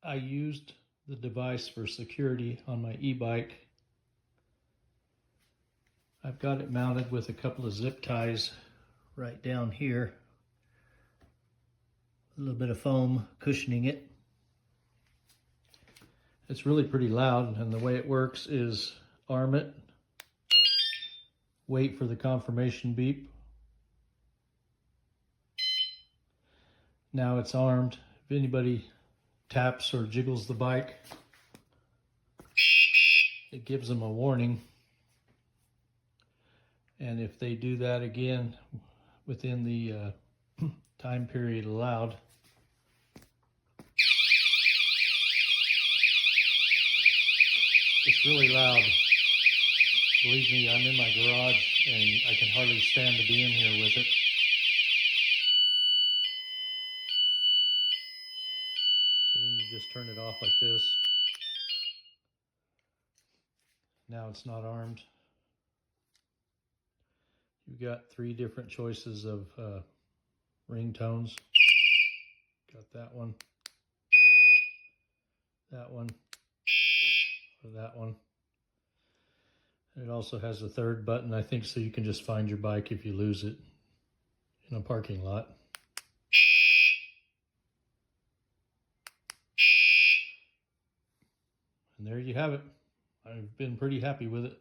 I used the device for security on my e-bike. I've got it mounted with a couple of zip ties right down here. A little bit of foam cushioning it. It's really pretty loud, and the way it works is arm it, wait for the confirmation beep. Now it's armed. If anybody taps or jiggles the bike, it gives them a warning. And if they do that again within the time period allowed, it's really loud. Believe me, I'm in my garage and I can hardly stand to be in here with it. So then you just turn it off like this. Now it's not armed. You've got 3 different choices of ringtones. Got that one, or that one. And it also has a 3rd button, I think, so you can just find your bike if you lose it in a parking lot. And there you have it. I've been pretty happy with it.